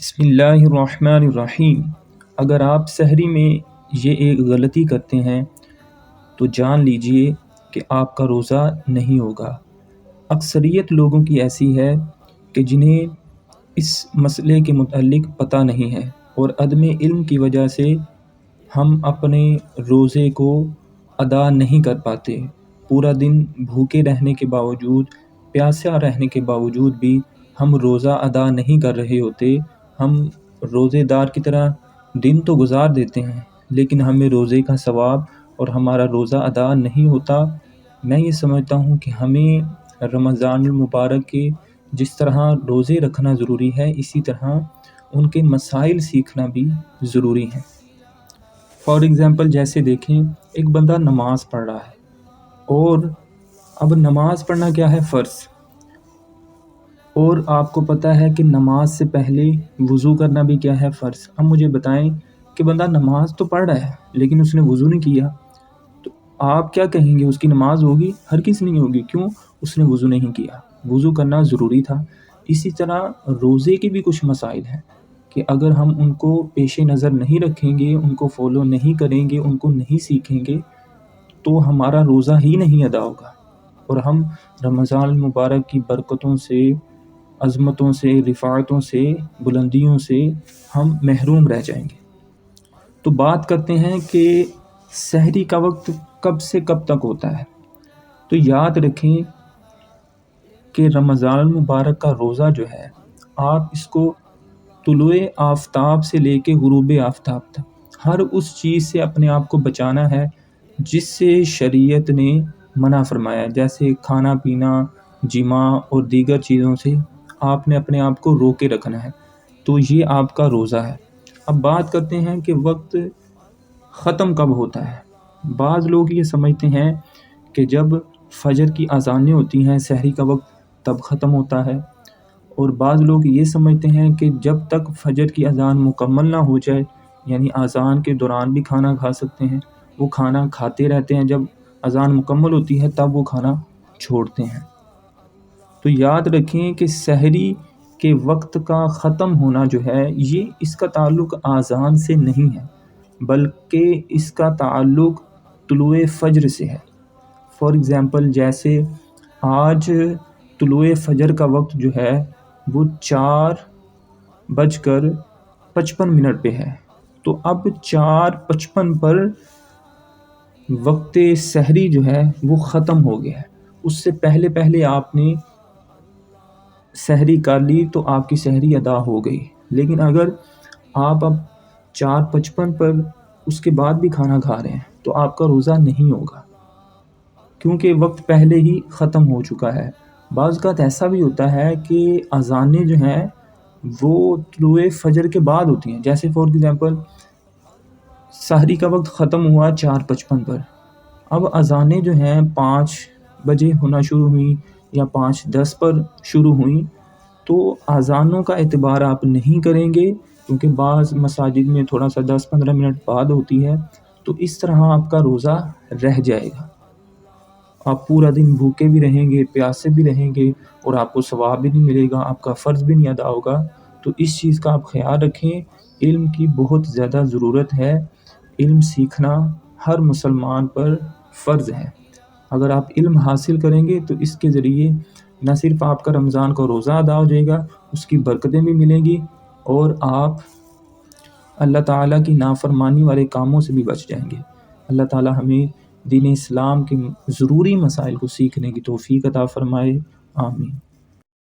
بسم اللہ الرحمن الرحیم۔ اگر آپ سحری میں یہ ایک غلطی کرتے ہیں تو جان لیجئے کہ آپ کا روزہ نہیں ہوگا۔ اکثریت لوگوں کی ایسی ہے کہ جنہیں اس مسئلے کے متعلق پتہ نہیں ہے، اور عدم علم کی وجہ سے ہم اپنے روزے کو ادا نہیں کر پاتے۔ پورا دن بھوکے رہنے کے باوجود، پیاسا رہنے کے باوجود بھی ہم روزہ ادا نہیں کر رہے ہوتے۔ ہم روزے دار کی طرح دن تو گزار دیتے ہیں، لیکن ہمیں روزے کا ثواب اور ہمارا روزہ ادا نہیں ہوتا۔ میں یہ سمجھتا ہوں کہ ہمیں رمضان المبارک کے جس طرح روزے رکھنا ضروری ہے، اسی طرح ان کے مسائل سیکھنا بھی ضروری ہے۔ فار ایگزامپل جیسے دیکھیں، ایک بندہ نماز پڑھ رہا ہے، اور اب نماز پڑھنا کیا ہے؟ فرض۔ اور آپ کو پتہ ہے کہ نماز سے پہلے وضو کرنا بھی کیا ہے؟ فرض۔ اب مجھے بتائیں کہ بندہ نماز تو پڑھ رہا ہے لیکن اس نے وضو نہیں کیا، تو آپ کیا کہیں گے؟ اس کی نماز ہوگی؟ ہرگز نہیں ہوگی۔ کیوں؟ اس نے وضو نہیں کیا۔ وضو کرنا ضروری تھا۔ اسی طرح روزے کے بھی کچھ مسائل ہیں کہ اگر ہم ان کو پیش نظر نہیں رکھیں گے، ان کو فالو نہیں کریں گے، ان کو نہیں سیکھیں گے، تو ہمارا روزہ ہی نہیں ادا ہوگا، اور ہم رمضان المبارک کی برکتوں سے، عظمتوں سے، رفاعتوں سے، بلندیوں سے ہم محروم رہ جائیں گے۔ تو بات کرتے ہیں کہ سحری کا وقت کب سے کب تک ہوتا ہے۔ تو یاد رکھیں کہ رمضان المبارک کا روزہ جو ہے، آپ اس کو طلوع آفتاب سے لے کے غروب آفتاب تک ہر اس چیز سے اپنے آپ کو بچانا ہے جس سے شریعت نے منع فرمایا، جیسے کھانا پینا، جماع اور دیگر چیزوں سے آپ نے اپنے آپ کو روکے رکھنا ہے۔ تو یہ آپ کا روزہ ہے۔ اب بات کرتے ہیں کہ وقت ختم کب ہوتا ہے۔ بعض لوگ یہ سمجھتے ہیں کہ جب فجر کی اذانیں ہوتی ہیں، سحری کا وقت تب ختم ہوتا ہے، اور بعض لوگ یہ سمجھتے ہیں کہ جب تک فجر کی اذان مکمل نہ ہو جائے، یعنی اذان کے دوران بھی کھانا کھا سکتے ہیں، وہ کھانا کھاتے رہتے ہیں، جب اذان مکمل ہوتی ہے تب وہ کھانا چھوڑتے ہیں۔ تو یاد رکھیں کہ سحری کے وقت کا ختم ہونا جو ہے، یہ اس کا تعلق اذان سے نہیں ہے، بلکہ اس کا تعلق طلوع فجر سے ہے۔ فار ایگزامپل جیسے آج طلوع فجر کا وقت جو ہے وہ 4:55 پہ ہے، تو اب 4:55 پر وقت سحری جو ہے وہ ختم ہو گیا ہے۔ اس سے پہلے پہلے آپ نے سحری کر لی تو آپ کی سحری ادا ہو گئی، لیکن اگر آپ اب 4:55 پر اس کے بعد بھی کھانا کھا رہے ہیں تو آپ کا روزہ نہیں ہوگا، کیونکہ وقت پہلے ہی ختم ہو چکا ہے۔ بعض اوقات ایسا بھی ہوتا ہے کہ اذانیں جو ہیں وہ طلوع فجر کے بعد ہوتی ہیں، جیسے فار ایگزامپل سحری کا وقت ختم ہوا 4:55 پر، اب اذانیں جو ہیں 5 بجے ہونا شروع ہوئیں یا 5:10 پر شروع ہوئیں، تو اذانوں کا اعتبار آپ نہیں کریں گے، کیونکہ بعض مساجد میں تھوڑا سا 10-15 منٹ بعد ہوتی ہے، تو اس طرح آپ کا روزہ رہ جائے گا۔ آپ پورا دن بھوکے بھی رہیں گے، پیاسے بھی رہیں گے، اور آپ کو ثواب بھی نہیں ملے گا، آپ کا فرض بھی نہیں ادا ہوگا۔ تو اس چیز کا آپ خیال رکھیں۔ علم کی بہت زیادہ ضرورت ہے۔ علم سیکھنا ہر مسلمان پر فرض ہے۔ اگر آپ علم حاصل کریں گے تو اس کے ذریعے نہ صرف آپ کا رمضان کا روزہ ادا ہو جائے گا، اس کی برکتیں بھی ملیں گی، اور آپ اللہ تعالیٰ کی نافرمانی والے کاموں سے بھی بچ جائیں گے۔ اللہ تعالیٰ ہمیں دین اسلام کے ضروری مسائل کو سیکھنے کی توفیق عطا فرمائے۔ آمین۔